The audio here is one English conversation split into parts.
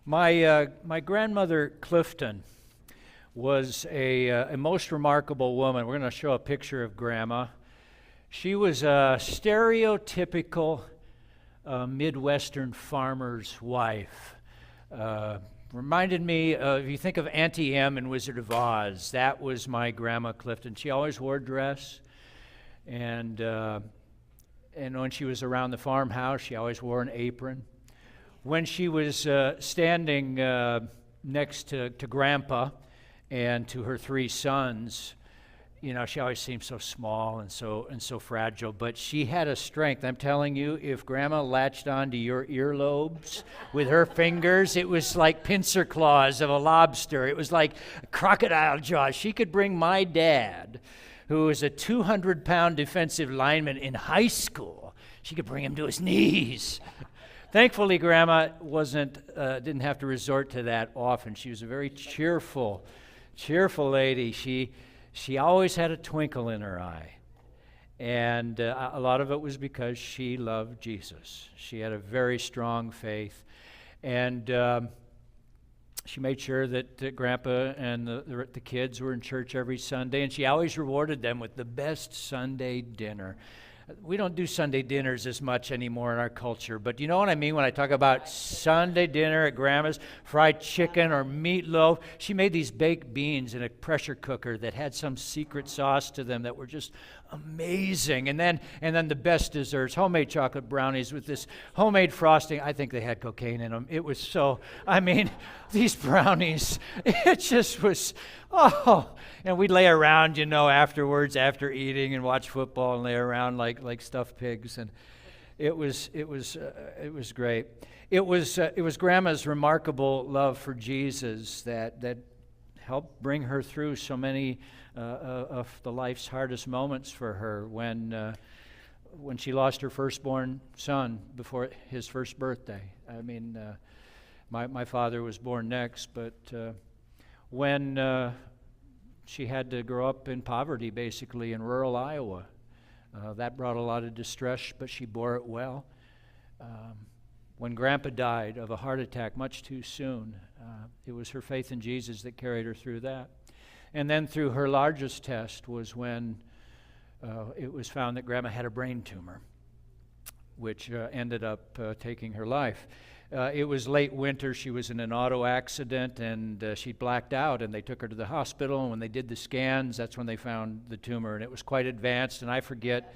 My grandmother Clifton was a most remarkable woman. We're going to show a picture of Grandma. She was a stereotypical Midwestern farmer's wife. Reminded me of, if you think of Auntie Em in Wizard of Oz, that was my Grandma Clifton. She always wore a dress, and when she was around the farmhouse, she always wore an apron. When she was standing next to Grandpa and to her three sons, you know, she always seemed so small and so fragile, but she had a strength. I'm telling you, if Grandma latched onto your earlobes with her fingers, it was like pincer claws of a lobster. It was like crocodile jaws. She could bring my dad, who was a 200-pound defensive lineman in high school, she could bring him to his knees. Thankfully, Grandma didn't have to resort to that often. She was a very cheerful lady. She always had a twinkle in her eye. And a lot of it was because she loved Jesus. She had a very strong faith. And she made sure that Grandpa and the kids were in church every Sunday. And she always rewarded them with the best Sunday dinner. We don't do Sunday dinners as much anymore in our culture, but you know what I mean when I talk about Sunday dinner at Grandma's, fried chicken or meatloaf. She made these baked beans in a pressure cooker that had some secret sauce to them that were just amazing. And then the best desserts, homemade chocolate brownies with this homemade frosting. I think they had cocaine in them. It was so, I mean, these brownies, it just was, and we'd lay around, you know, afterwards, after eating, and watch football and lay around like stuffed pigs, and it was great. It was Grandma's remarkable love for Jesus that helped bring her through so many of the life's hardest moments for her. When she lost her firstborn son before his first birthday. I mean, my father was born next, but when she had to grow up in poverty, basically, in rural Iowa. That brought a lot of distress, but she bore it well. When Grandpa died of a heart attack much too soon, it was her faith in Jesus that carried her through that. And then through her largest test was when it was found that Grandma had a brain tumor, which ended up taking her life. It was late winter. She was in an auto accident, and she blacked out, and they took her to the hospital. And when they did the scans, that's when they found the tumor, and it was quite advanced. And I forget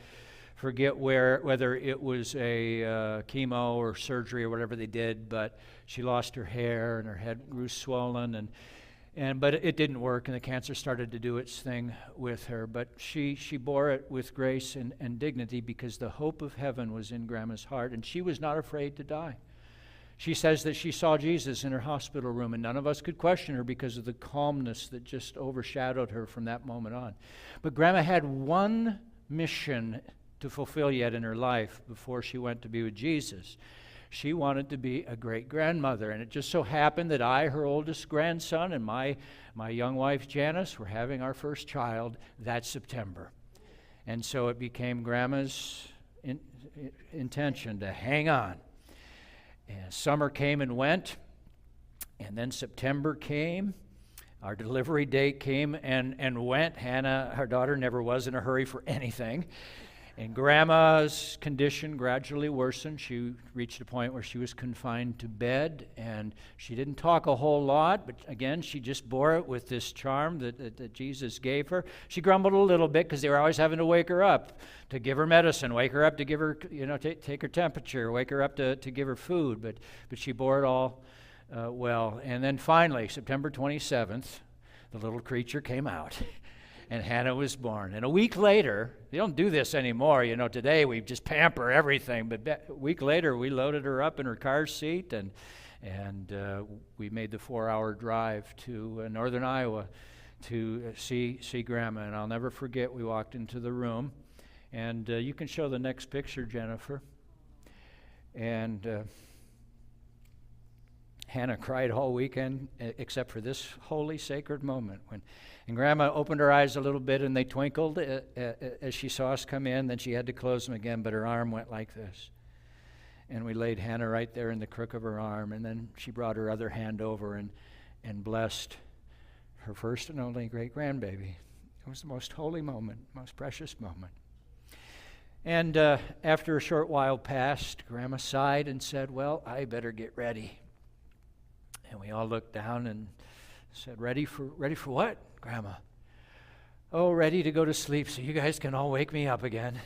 whether it was a chemo or surgery or whatever they did, but she lost her hair, and her head grew swollen, but it didn't work, and the cancer started to do its thing with her. But she bore it with grace and dignity, because the hope of heaven was in Grandma's heart, and she was not afraid to die. She says that she saw Jesus in her hospital room, and none of us could question her because of the calmness that just overshadowed her from that moment on. But Grandma had one mission to fulfill yet in her life before she went to be with Jesus. She wanted to be a great-grandmother, and it just so happened that I, her oldest grandson, and my young wife Janice were having our first child that September. And so it became Grandma's intention to hang on. And summer came and went, and then September came. Our delivery date came and went. Hannah, our daughter, never was in a hurry for anything. And Grandma's condition gradually worsened. She reached a point where she was confined to bed, and she didn't talk a whole lot, but again, she just bore it with this charm that Jesus gave her. She grumbled a little bit because they were always having to wake her up to give her medicine, wake her up to give her, take her temperature, wake her up to give her food, but she bore it all well. And then finally, September 27th, the little creature came out. And Hannah was born. And a week later, they don't do this anymore. You know, today we just pamper everything. But a week later, we loaded her up in her car seat, and we made the 4-hour drive to northern Iowa to see Grandma. And I'll never forget, we walked into the room. And you can show the next picture, Jennifer. And Hannah cried all weekend except for this holy, sacred moment. And Grandma opened her eyes a little bit, and they twinkled as she saw us come in. Then she had to close them again, but her arm went like this. And we laid Hannah right there in the crook of her arm, and then she brought her other hand over and blessed her first and only great-grandbaby. It was the most holy moment, most precious moment. And after a short while passed, Grandma sighed and said, "Well, I better get ready." And we all looked down and said, ready for what, Grandma?" "Oh, ready to go to sleep so you guys can all wake me up again."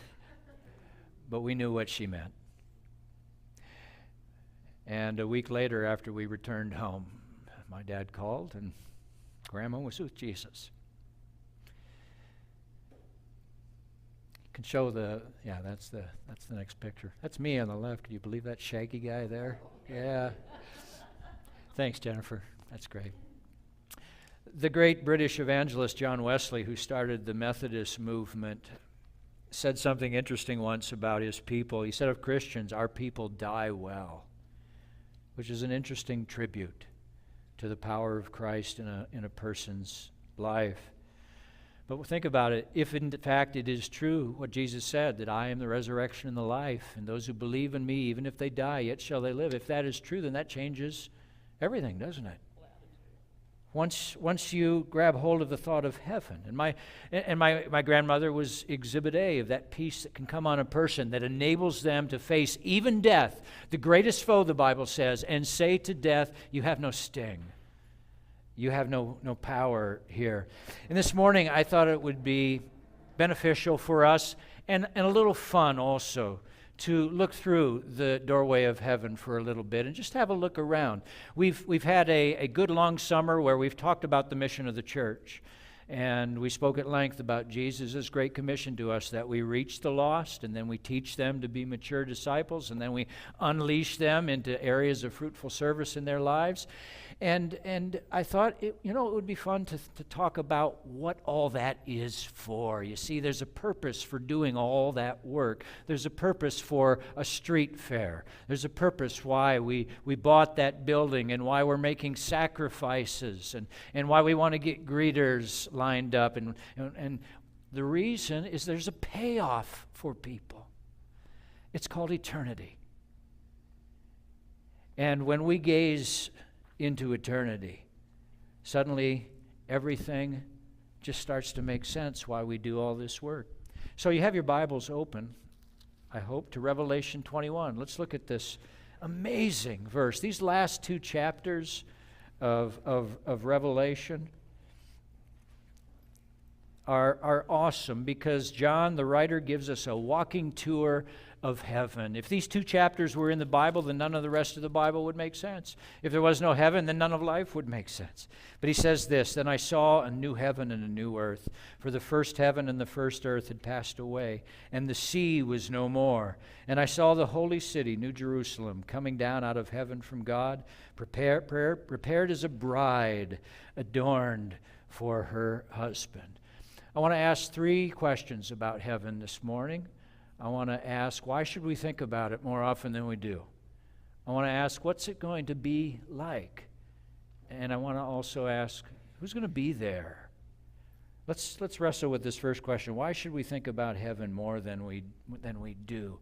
But we knew what she meant. And a week later, after we returned home, my dad called, and Grandma was with Jesus. You can show that's the next picture. That's me on the left. Can you believe that shaggy guy there? Yeah. Thanks, Jennifer. That's great. The great British evangelist John Wesley, who started the Methodist movement, said something interesting once about his people. He said of Christians, "Our people die well," which is an interesting tribute to the power of Christ in a person's life. But think about it. If in fact it is true what Jesus said, that I am the resurrection and the life, and those who believe in me, even if they die, yet shall they live. If that is true, then that changes everything, doesn't it? Once you grab hold of the thought of heaven, and my grandmother was exhibit A of that peace that can come on a person that enables them to face even death, the greatest foe, the Bible says, and say to death, "You have no sting. You have no power here." And this morning, I thought it would be beneficial for us and a little fun also to look through the doorway of heaven for a little bit and just have a look around. We've had a good long summer where we've talked about the mission of the church. And we spoke at length about Jesus' great commission to us, that we reach the lost, and then we teach them to be mature disciples, and then we unleash them into areas of fruitful service in their lives. And I thought, it would be fun to talk about what all that is for. You see, there's a purpose for doing all that work. There's a purpose for a street fair. There's a purpose why we bought that building, and why we're making sacrifices, and why we want to get greeters lined up. And the reason is there's a payoff for people. It's called eternity. And when we gaze into eternity, suddenly everything just starts to make sense why we do all this work. So you have your Bibles open, I hope, to Revelation 21. Let's look at this amazing verse. These last two chapters of Revelation are awesome, because John, the writer, gives us a walking tour of heaven. If these two chapters were in the Bible, then none of the rest of the Bible would make sense. If there was no heaven, then none of life would make sense. But he says this, "Then I saw a new heaven and a new earth, for the first heaven and the first earth had passed away, and the sea was no more. And I saw the holy city, New Jerusalem, coming down out of heaven from God, prepared as a bride adorned for her husband." I want to ask three questions about heaven this morning. I want to ask, why should we think about it more often than we do? I want to ask, what's it going to be like? And I want to also ask, who's going to be there? Let's wrestle with this first question. Why should we think about heaven more than we do?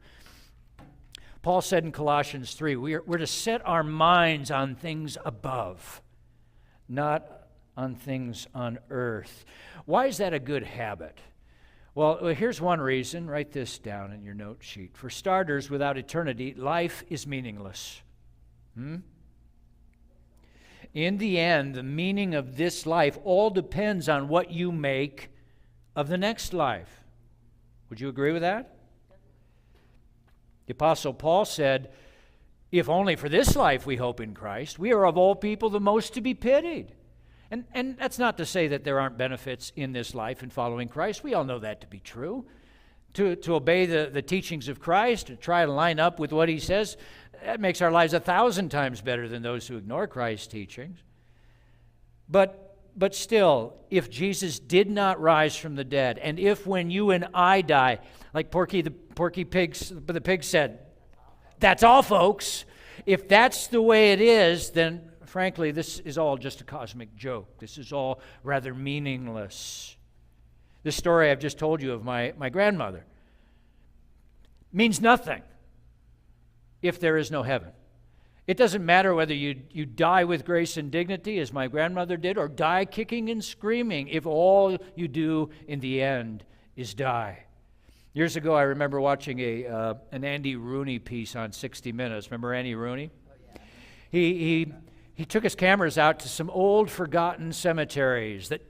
Paul said in Colossians 3, we're to set our minds on things above, not on things on earth. Why is that a good habit? Well, here's one reason. Write this down in your note sheet. For starters, without eternity, life is meaningless. In the end, the meaning of this life all depends on what you make of the next life. Would you agree with that? The Apostle Paul said, "If only for this life we hope in Christ, we are of all people the most to be pitied." And that's not to say that there aren't benefits in this life in following Christ. We all know that to be true. To obey the teachings of Christ, to try to line up with what he says, that makes our lives 1,000 times better than those who ignore Christ's teachings. But still, if Jesus did not rise from the dead, and if when you and I die, like the pig said, "That's all, folks." If that's the way it is, then frankly, this is all just a cosmic joke. This is all rather meaningless. This story I've just told you of my grandmother means nothing if there is no heaven. It doesn't matter whether you die with grace and dignity, as my grandmother did, or die kicking and screaming if all you do in the end is die. Years ago, I remember watching an Andy Rooney piece on 60 Minutes. Remember Andy Rooney? Oh, yeah. He took his cameras out to some old, forgotten cemeteries that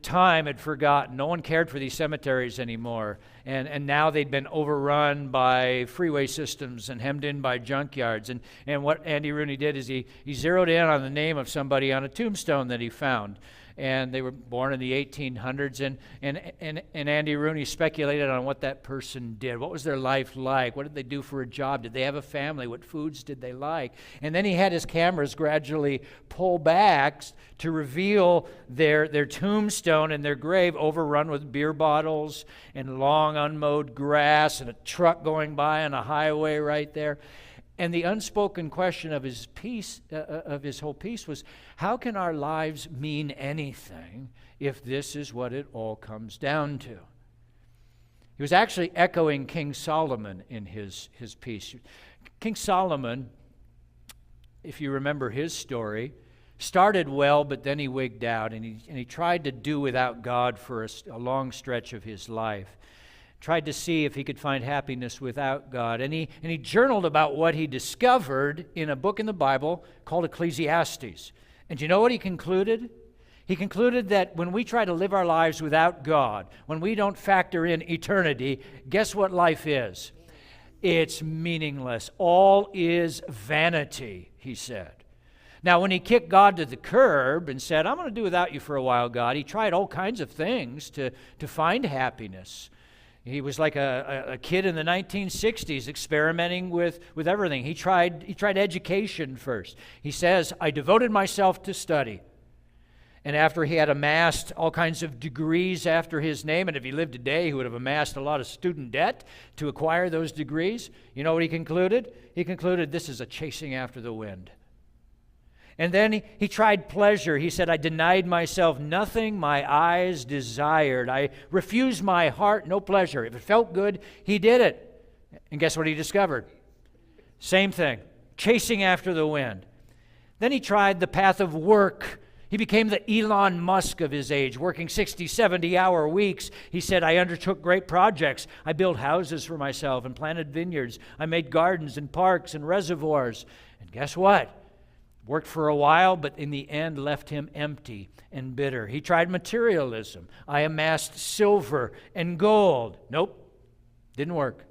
time had forgotten. No one cared for these cemeteries anymore. And now they'd been overrun by freeway systems and hemmed in by junkyards. And what Andy Rooney did is he zeroed in on the name of somebody on a tombstone that he found. And they were born in the 1800s. And Andy Rooney speculated on what that person did. What was their life like? What did they do for a job? Did they have a family? What foods did they like? And then he had his cameras gradually pull back to reveal their tombstone and their grave overrun with beer bottles and long unmowed grass and a truck going by on a highway right there. And the unspoken question of his piece, of his whole piece, was, how can our lives mean anything if this is what it all comes down to? He was actually echoing King Solomon in his piece. King Solomon, if you remember his story, started well, but then he wigged out, and he tried to do without God for a long stretch of his life. Tried to see if he could find happiness without God. And he journaled about what he discovered in a book in the Bible called Ecclesiastes. And do you know what he concluded? He concluded that when we try to live our lives without God, when we don't factor in eternity, guess what life is? It's meaningless. All is vanity, he said. Now, when he kicked God to the curb and said, I'm going to do without you for a while, God, he tried all kinds of things to find happiness. He was like a kid in the 1960s experimenting with everything. He tried education first. He says, I devoted myself to study. And after he had amassed all kinds of degrees after his name, and if he lived today, he would have amassed a lot of student debt to acquire those degrees. You know what he concluded? He concluded, this is a chasing after the wind. And then he tried pleasure. He said, I denied myself nothing my eyes desired. I refused my heart no pleasure. If it felt good, he did it. And guess what he discovered? Same thing, chasing after the wind. Then he tried the path of work. He became the Elon Musk of his age, working 60, 70-hour weeks. He said, I undertook great projects. I built houses for myself and planted vineyards. I made gardens and parks and reservoirs. And guess what? Worked for a while, but in the end left him empty and bitter. He tried materialism. I amassed silver and gold. Nope, didn't work.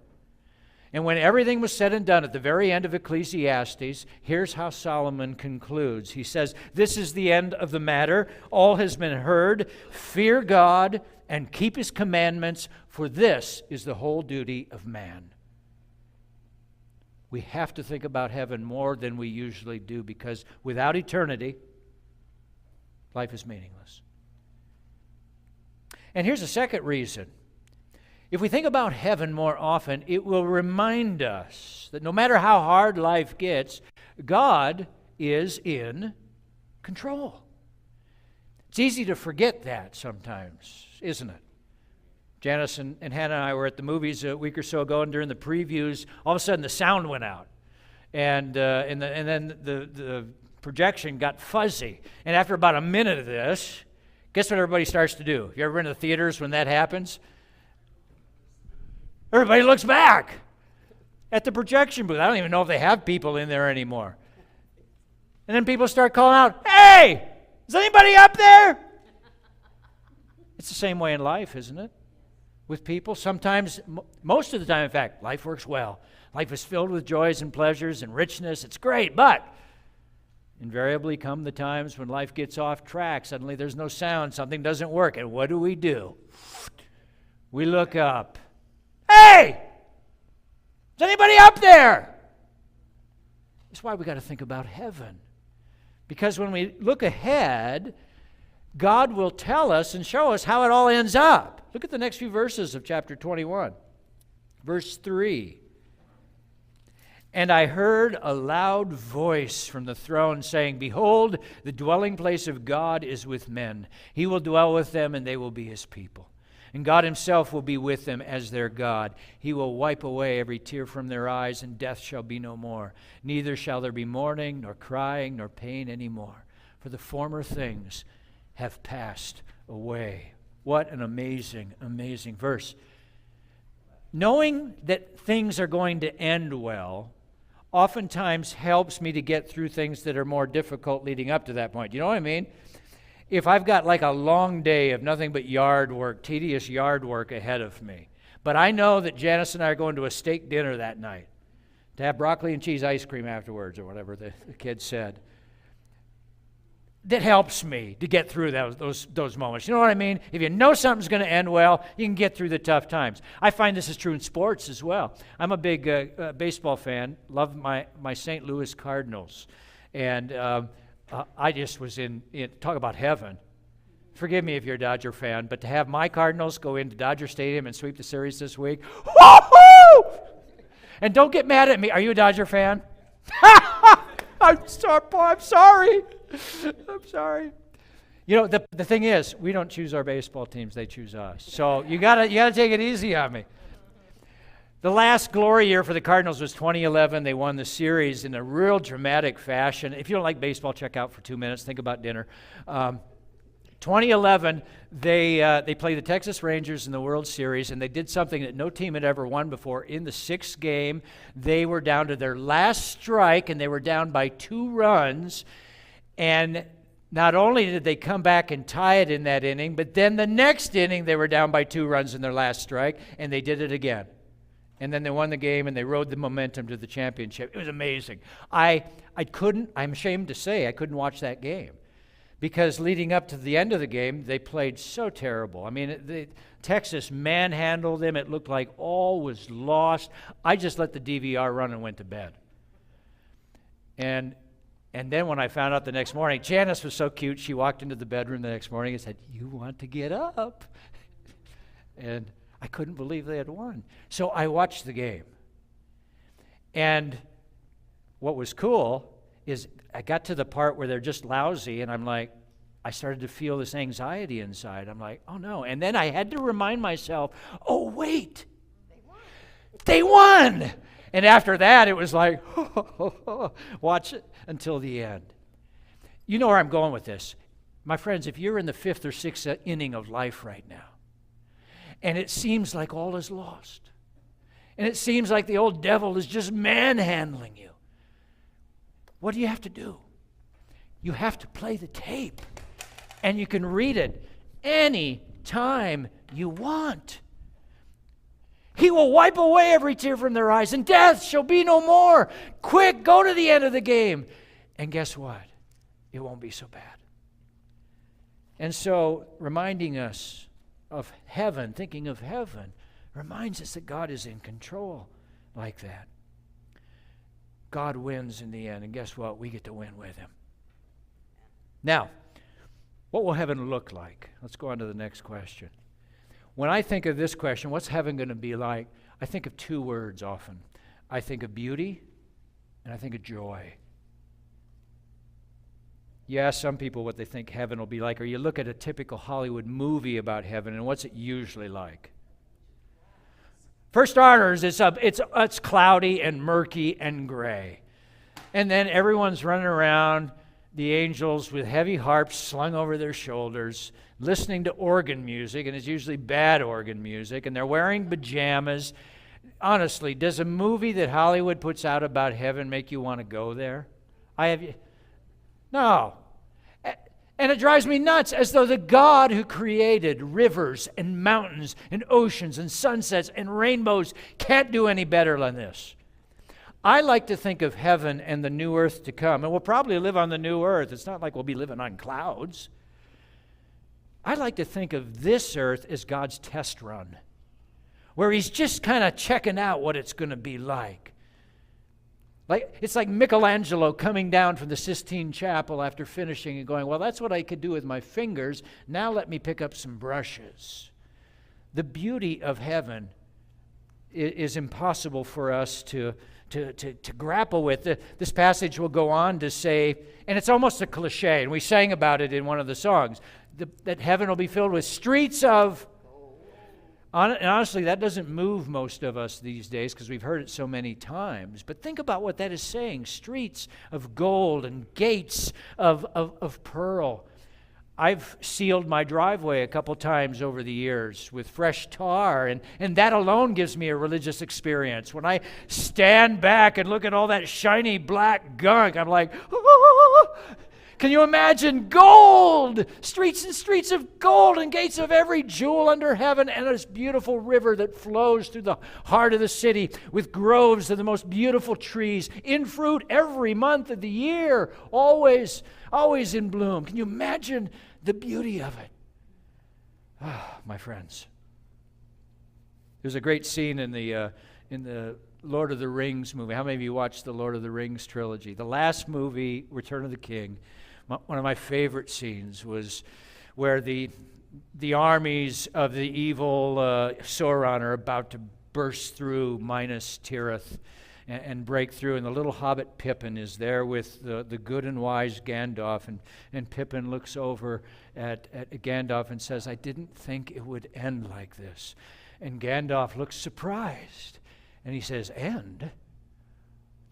And when everything was said and done at the very end of Ecclesiastes, here's how Solomon concludes. He says, this is the end of the matter. All has been heard. Fear God and keep his commandments, for this is the whole duty of man. We have to think about heaven more than we usually do, because without eternity, life is meaningless. And here's a second reason. If we think about heaven more often, it will remind us that no matter how hard life gets, God is in control. It's easy to forget that sometimes, isn't it? Janice and Hannah and I were at the movies a week or so ago, and during the previews, all of a sudden the sound went out. And then the projection got fuzzy. And after about a minute of this, guess what everybody starts to do? You ever been to the theaters when that happens? Everybody looks back at the projection booth. I don't even know if they have people in there anymore. And then people start calling out, hey, is anybody up there? It's the same way in life, isn't it? With people, sometimes, most of the time, in fact, life works well. Life is filled with joys and pleasures and richness. It's great, but invariably come the times when life gets off track. Suddenly there's no sound, something doesn't work, and what do? We look up. Hey! Is anybody up there? That's why we got to think about heaven. Because when we look ahead, God will tell us and show us how it all ends up. Look at the next few verses of chapter 21. Verse 3. And I heard a loud voice from the throne saying, behold, the dwelling place of God is with men. He will dwell with them, and they will be his people. And God himself will be with them as their God. He will wipe away every tear from their eyes, and death shall be no more. Neither shall there be mourning, nor crying, nor pain any more. For the former things have passed away. What an amazing, amazing verse. Knowing that things are going to end well oftentimes helps me to get through things that are more difficult leading up to that point. You know what I mean? If I've got like a long day of nothing but yard work, tedious yard work ahead of me, but I know that Janice and I are going to a steak dinner that night to have broccoli and cheese ice cream afterwards, or whatever the kid said, that helps me to get through those moments. You know what I mean? If you know something's going to end well, you can get through the tough times. I find this is true in sports as well. I'm a big baseball fan, love my St. Louis Cardinals, and I just was in talk about heaven. Forgive me if you're a Dodger fan, but to have my Cardinals go into Dodger Stadium and sweep the series this week, woo-hoo! And don't get mad at me. Are you a Dodger fan? I'm sorry. I'm sorry. You know, the thing is, we don't choose our baseball teams, they choose us. So you gotta take it easy on me. The last glory year for the Cardinals was 2011. They won the series in a real dramatic fashion. If you don't like baseball, check out for 2 minutes. Think about dinner. 2011, they played the Texas Rangers in the World Series, and they did something that no team had ever won before. In the sixth game, they were down to their last strike, and they were down by 2 runs. And not only did they come back and tie it in that inning, but then the next inning, they were down by 2 runs in their last strike, and they did it again. And then they won the game, and they rode the momentum to the championship. It was amazing. I'm ashamed to say, I couldn't watch that game. Because leading up to the end of the game, they played so terrible. I mean, Texas manhandled them. It looked like all was lost. I just let the DVR run and went to bed. And then when I found out the next morning, Janice was so cute. She walked into the bedroom the next morning and said, "You want to get up?" And I couldn't believe they had won. So I watched the game. And what was cool is I got to the part where they're just lousy, and I'm like, I started to feel this anxiety inside. I'm like, oh no. And then I had to remind myself, oh wait, they won. And after that, it was like, watch it until the end. You know where I'm going with this. My friends, if you're in the 5th or 6th inning of life right now, and it seems like all is lost, and it seems like the old devil is just manhandling you, what do you have to do? You have to play the tape, and you can read it any time you want. He will wipe away every tear from their eyes, and death shall be no more. Quick, go to the end of the game. And guess what? It won't be so bad. And so, reminding us of heaven, thinking of heaven, reminds us that God is in control like that. God wins in the end, and guess what? We get to win with him. Now, what will heaven look like? Let's go on to the next question. When I think of this question, what's heaven going to be like? I think of 2 words often. I think of beauty, and I think of joy. You ask some people what they think heaven will be like, or you look at a typical Hollywood movie about heaven, and what's it usually like? For starters, it's cloudy and murky and gray. And then everyone's running around, the angels with heavy harps slung over their shoulders, listening to organ music, and it's usually bad organ music, and they're wearing pajamas. Honestly, does a movie that Hollywood puts out about heaven make you want to go there? No. And it drives me nuts, as though the God who created rivers and mountains and oceans and sunsets and rainbows can't do any better than this. I like to think of heaven and the new earth to come, and we'll probably live on the new earth. It's not like we'll be living on clouds. I like to think of this earth as God's test run, where he's just kind of checking out what it's going to be like. It's like Michelangelo coming down from the Sistine Chapel after finishing and going, well, that's what I could do with my fingers. Now let me pick up some brushes. The beauty of heaven is impossible for us to grapple with. This passage will go on to say, and it's almost a cliche, and we sang about it in one of the songs, that heaven will be filled with streets of And honestly, that doesn't move most of us these days because we've heard it so many times. But think about what that is saying. Streets of gold and gates of pearl. I've sealed my driveway a couple times over the years with fresh tar, and that alone gives me a religious experience. When I stand back and look at all that shiny black gunk, I'm like, oh! Can you imagine gold? Streets and streets of gold and gates of every jewel under heaven, and this beautiful river that flows through the heart of the city with groves of the most beautiful trees in fruit every month of the year, always in bloom. Can you imagine the beauty of it? My friends. There's a great scene in the Lord of the Rings movie. How many of you watched the Lord of the Rings trilogy? The last movie, Return of the King, one of my favorite scenes was where the armies of the evil Sauron are about to burst through Minas Tirith and break through, and the little hobbit Pippin is there with the good and wise Gandalf, and Pippin looks over at Gandalf and says, "I didn't think it would end like this." And Gandalf looks surprised, and he says, "End?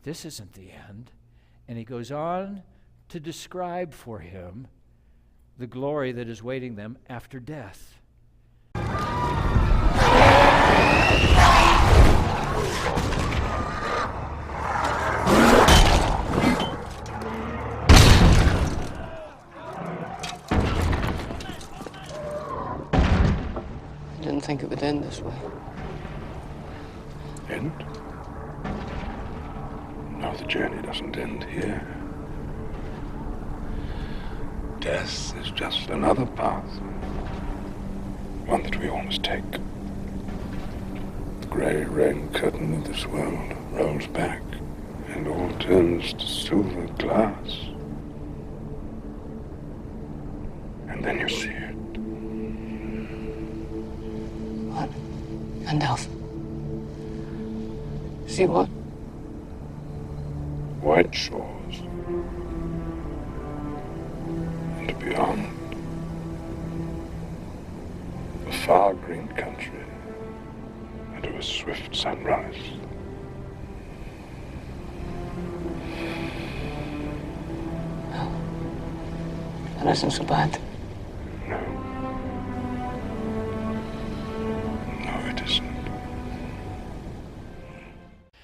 This isn't the end." And he goes on to describe for him the glory that is waiting them after death. I didn't think it would end this way. End? No, the journey doesn't end here. Death is just another path. One that we all must take. The grey rain curtain of this world rolls back, and all turns to silver glass. And then you see it. What? Gandalf. See what? White shores. And beyond. A far green country. And a swift sunrise. No. That isn't so bad. No. No, it isn't.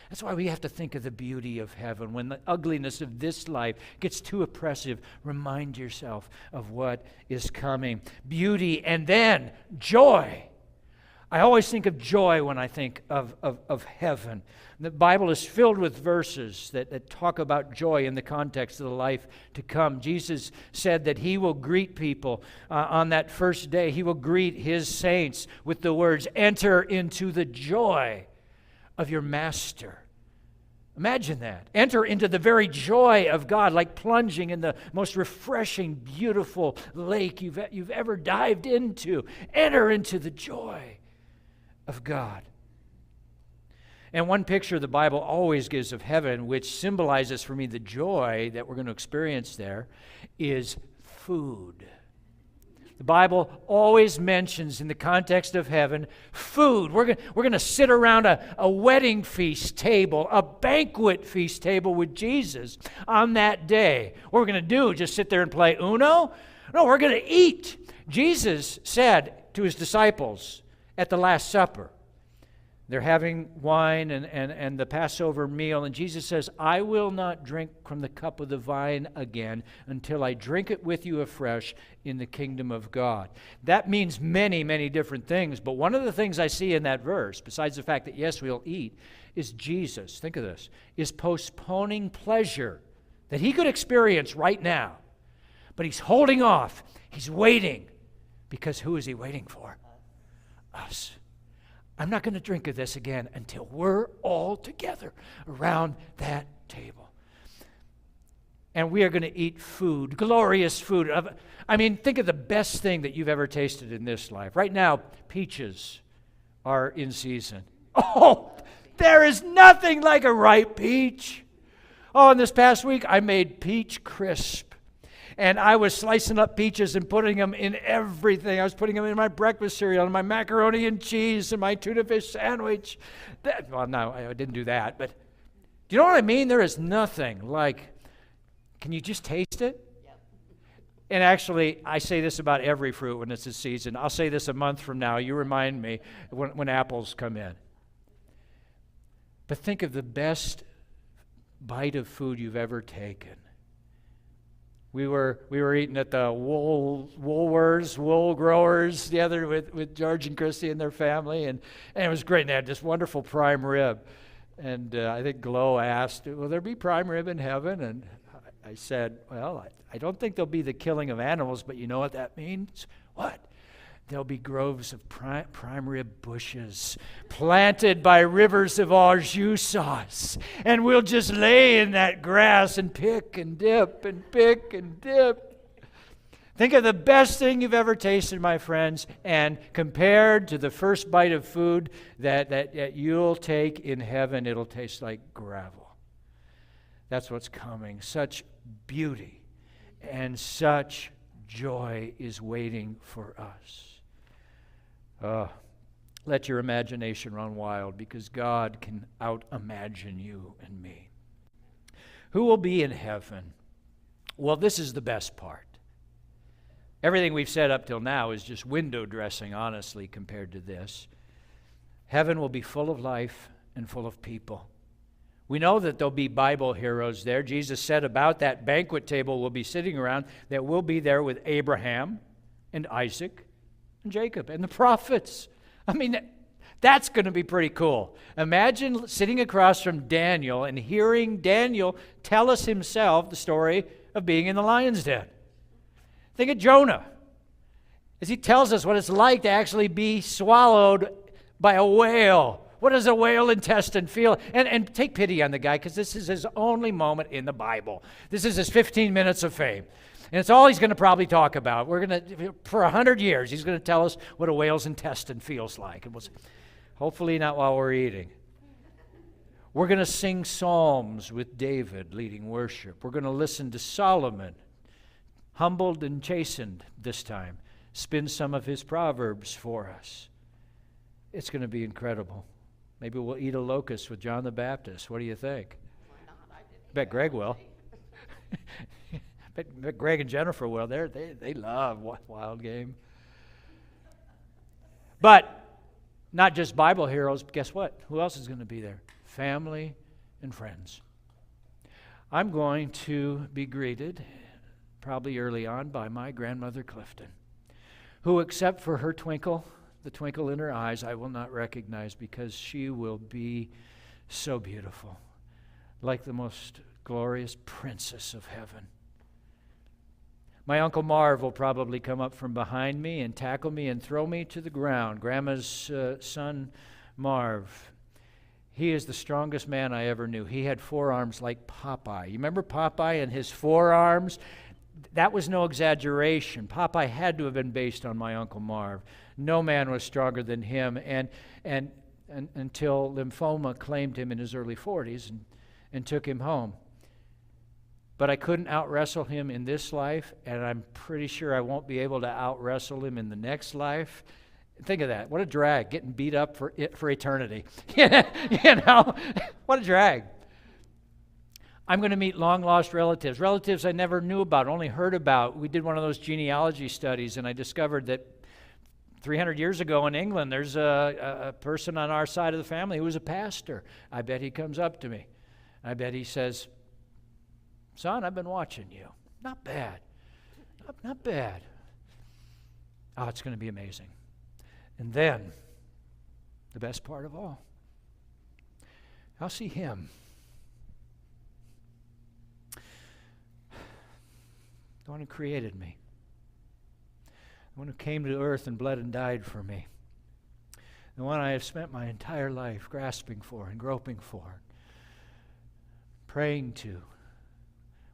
That's why we have to think of the beauty of heaven. When the ugliness of this life gets too oppressive, remind yourself of what is coming. Beauty and then joy. I always think of joy when I think of heaven. The Bible is filled with verses that talk about joy in the context of the life to come. Jesus said that he will greet people on that first day. He will greet his saints with the words, "Enter into the joy of your master." Imagine that. Enter into the very joy of God, like plunging in the most refreshing, beautiful lake you've ever dived into. Enter into the joy of God. And one picture the Bible always gives of heaven, which symbolizes for me the joy that we're going to experience there, is food. The Bible always mentions in the context of heaven, food. We're going to sit around a wedding feast table, a banquet feast table with Jesus on that day. What we're going to do, just sit there and play Uno? No, we're going to eat. Jesus said to his disciples at the Last Supper, they're having wine and the Passover meal, and Jesus says, "I will not drink from the cup of the vine again until I drink it with you afresh in the kingdom of God." That means many, many different things, but one of the things I see in that verse, besides the fact that, yes, we'll eat, is Jesus, think of this, is postponing pleasure that he could experience right now. But he's holding off. He's waiting. Because who is he waiting for? Us. I'm not going to drink of this again until we're all together around that table. And we are going to eat food, glorious food. I mean, think of the best thing that you've ever tasted in this life. Right now, peaches are in season. Oh, there is nothing like a ripe peach. Oh, and this past week, I made peach crisp. And I was slicing up peaches and putting them in everything. I was putting them in my breakfast cereal and my macaroni and cheese and my tuna fish sandwich. Well, no, I didn't do that. But do you know what I mean? There is nothing like, can you just taste it? And actually, I say this about every fruit when it's the season. I'll say this a month from now. You remind me when apples come in. But think of the best bite of food you've ever taken. We were eating at the wool growers the other with George and Christy and their family, and it was great. And they had this wonderful prime rib. And I think Glow asked, will there be prime rib in heaven? And I said, well, I don't think there'll be the killing of animals, but you know what that means? What? There'll be groves of prime rib bushes planted by rivers of au jus sauce. And we'll just lay in that grass and pick and dip and pick and dip. Think of the best thing you've ever tasted, my friends, and compared to the first bite of food that you'll take in heaven, it'll taste like gravel. That's what's coming. Such beauty and such joy is waiting for us. Let your imagination run wild, because God can out-imagine you and me. Who will be in heaven? Well, this is the best part. Everything we've said up till now is just window dressing, honestly, compared to this. Heaven will be full of life and full of people. We know that there'll be Bible heroes there. Jesus said about that banquet table we'll be sitting around that we'll be there with Abraham and Isaac and Jacob and the prophets. I mean, that's going to be pretty cool. Imagine sitting across from Daniel and hearing Daniel tell us himself the story of being in the lion's den. Think of Jonah as he tells us what it's like to actually be swallowed by a whale. What does a whale intestine feel? And take pity on the guy, because this is his only moment in the Bible. This is his 15 minutes of fame. And it's all he's going to probably talk about. For 100 years, he's going to tell us what a whale's intestine feels like. And hopefully not while we're eating. We're going to sing psalms with David leading worship. We're going to listen to Solomon, humbled and chastened this time, spin some of his proverbs for us. It's going to be incredible. Maybe we'll eat a locust with John the Baptist. What do you think? Why not? I didn't Bet Greg will. bet Greg and Jennifer will. They love wild game. But not just Bible heroes. Guess what? Who else is going to be there? Family and friends. I'm going to be greeted, probably early on, by my grandmother Clifton, who, except for her twinkle, the twinkle in her eyes, I will not recognize, because she will be so beautiful, like the most glorious princess of heaven. My Uncle Marv will probably come up from behind me and tackle me and throw me to the ground. Grandma's son, Marv, he is the strongest man I ever knew. He had forearms like Popeye. You remember Popeye and his forearms? That was no exaggeration. Popeye had to have been based on my Uncle Marv. No man was stronger than him, and until lymphoma claimed him in his early 40s and took him home. But I couldn't out-wrestle him in this life, and I'm pretty sure I won't be able to out-wrestle him in the next life. Think of that. What a drag, getting beat up for eternity. You know, what a drag. I'm going to meet long-lost relatives I never knew about, only heard about. We did one of those genealogy studies, and I discovered that 300 years ago in England, there's a person on our side of the family who was a pastor. I bet he comes up to me. I bet he says, "Son, I've been watching you. Not bad. Not bad." Oh, it's going to be amazing. And then, the best part of all, I'll see him. The one who created me. The one who came to earth and bled and died for me. The one I have spent my entire life grasping for and groping for, praying to,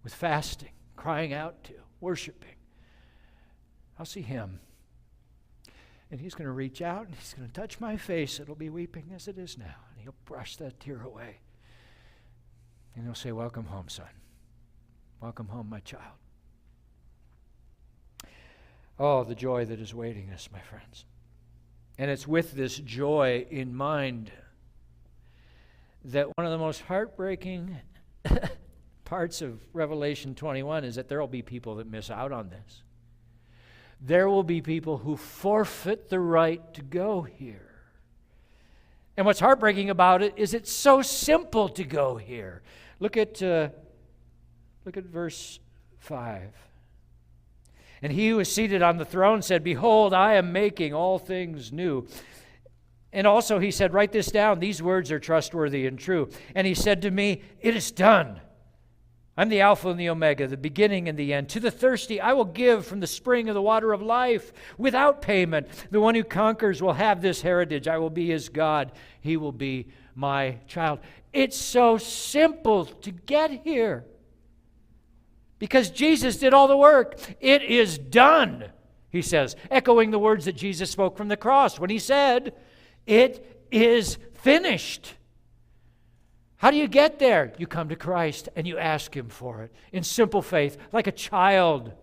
with fasting, crying out to, worshiping. I'll see him. And he's going to reach out and he's going to touch my face. It'll be weeping as it is now. And he'll brush that tear away. And he'll say, "Welcome home, son. Welcome home, my child." Oh, the joy that is waiting us, my friends. And it's with this joy in mind that one of the most heartbreaking parts of Revelation 21 is that there will be people that miss out on this. There will be people who forfeit the right to go here. And what's heartbreaking about it is it's so simple to go here. Look at verse 5. And he who was seated on the throne said, "Behold, I am making all things new." And also he said, "Write this down. These words are trustworthy and true." And he said to me, "It is done. I'm the Alpha and the Omega, the beginning and the end. To the thirsty I will give from the spring of the water of life without payment. The one who conquers will have this heritage. I will be his God. He will be my child." It's so simple to get here because Jesus did all the work. It is done, he says, echoing the words that Jesus spoke from the cross when he said, "It is finished." How do you get there? You come to Christ and you ask him for it in simple faith, like a child.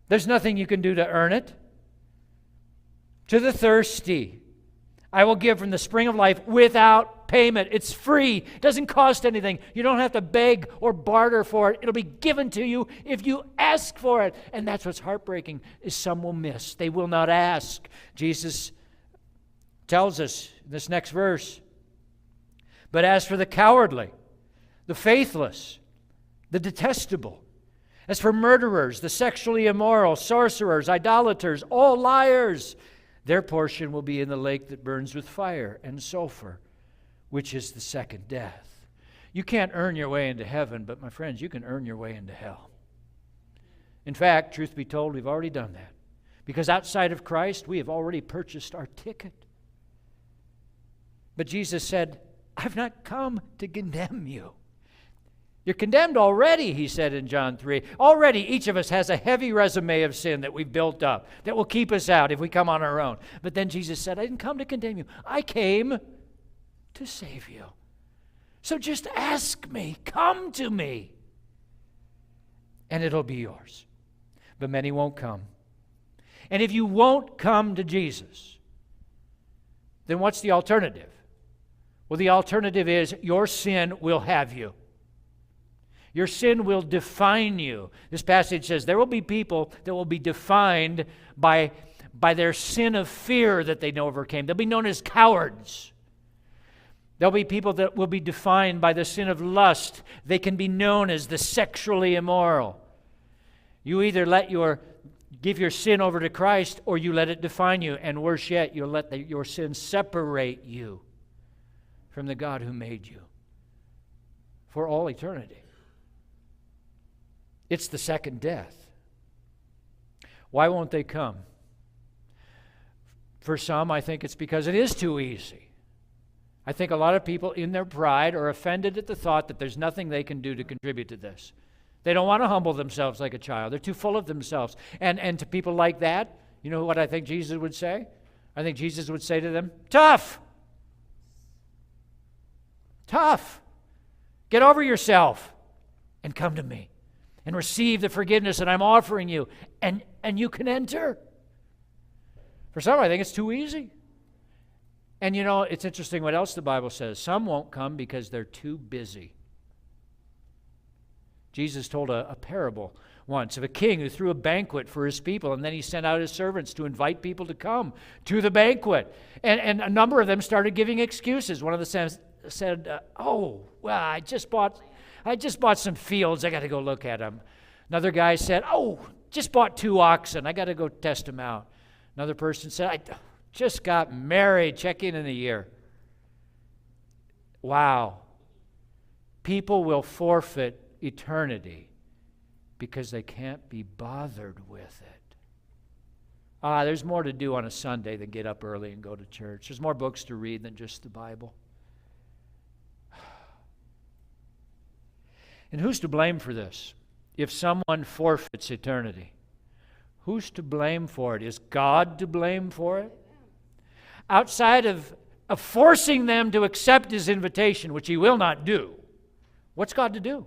There's nothing you can do to earn it. To the thirsty, I will give from the spring of life without payment. It's free. It doesn't cost anything. You don't have to beg or barter for it. It'll be given to you if you ask for it. And that's what's heartbreaking, is some will miss. They will not ask. Jesus tells us in this next verse, "But as for the cowardly, the faithless, the detestable, as for murderers, the sexually immoral, sorcerers, idolaters, all liars, their portion will be in the lake that burns with fire and sulfur, which is the second death." You can't earn your way into heaven, but my friends, you can earn your way into hell. In fact, truth be told, we've already done that. Because outside of Christ, we have already purchased our ticket. But Jesus said, "I've not come to condemn you. You're condemned already," he said in John 3. Already each of us has a heavy resume of sin that we've built up that will keep us out if we come on our own. But then Jesus said, "I didn't come to condemn you. I came to save you. So just ask me, come to me, and it'll be yours." But many won't come. And if you won't come to Jesus, then what's the alternative? Well, the alternative is your sin will have you. Your sin will define you. This passage says there will be people that will be defined by their sin of fear that they overcame. They'll be known as cowards. There'll be people that will be defined by the sin of lust. They can be known as the sexually immoral. You either give your sin over to Christ, or you let it define you, and worse yet, you'll let your sin separate you from the God who made you for all eternity. It's the second death. Why won't they come? For some, I think it's because it is too easy. I think a lot of people in their pride are offended at the thought that there's nothing they can do to contribute to this. They don't want to humble themselves like a child. They're too full of themselves. And to people like that, you know what I think Jesus would say? I think Jesus would say to them, "Tough! Tough! Get over yourself and come to me and receive the forgiveness that I'm offering you, and you can enter." For some, I think it's too easy. And you know, it's interesting what else the Bible says. Some won't come because they're too busy. Jesus told a parable once of a king who threw a banquet for his people, and then he sent out his servants to invite people to come to the banquet. And a number of them started giving excuses. One of them said, "Oh, well, I just bought some fields. I got to go look at them." Another guy said, "Oh, just bought 2 oxen. I got to go test them out." Another person said, "I just got married. Check in a year." Wow. People will forfeit eternity because they can't be bothered with it. There's more to do on a Sunday than get up early and go to church. There's more books to read than just the Bible. And who's to blame for this? If someone forfeits eternity, who's to blame for it? Is God to blame for it? Outside of forcing them to accept his invitation, which he will not do, what's God to do?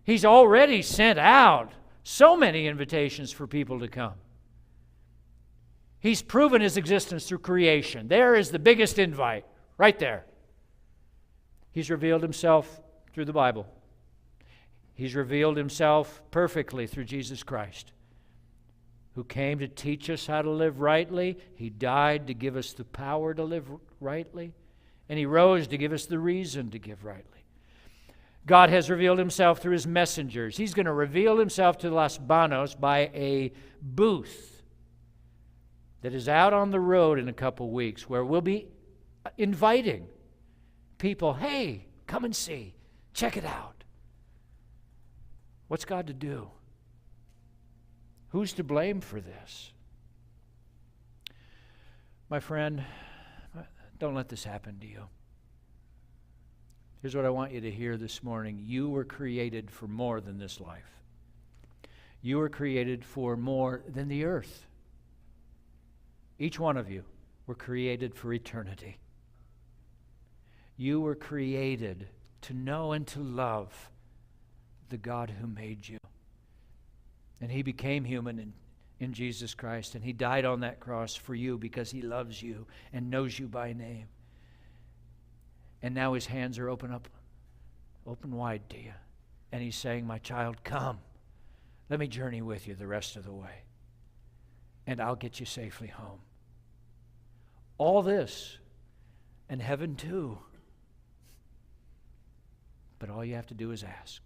He's already sent out So many invitations for people to come. He's proven his existence through creation. There is the biggest invite, right there. He's revealed himself through the Bible. He's revealed himself perfectly through Jesus Christ, who came to teach us how to live rightly. He died to give us the power to live rightly, and he rose to give us the reason to give rightly. God has revealed himself through his messengers. He's going to reveal himself to Los Banos by a booth that is out on the road in a couple weeks, where we'll be inviting people, hey, come and see, check it out. What's God to do? Who's to blame for this? My friend, don't let this happen to you. Here's what I want you to hear this morning. You were created for more than this life. You were created for more than the earth. Each one of you were created for eternity. You were created to know and to love the God who made you. And he became human in Jesus Christ, and he died on that cross for you because he loves you and knows you by name. And now his hands are open wide to you. And he's saying, my child, come. Let me journey with you the rest of the way. And I'll get you safely home. All this, and heaven too. But all you have to do is ask.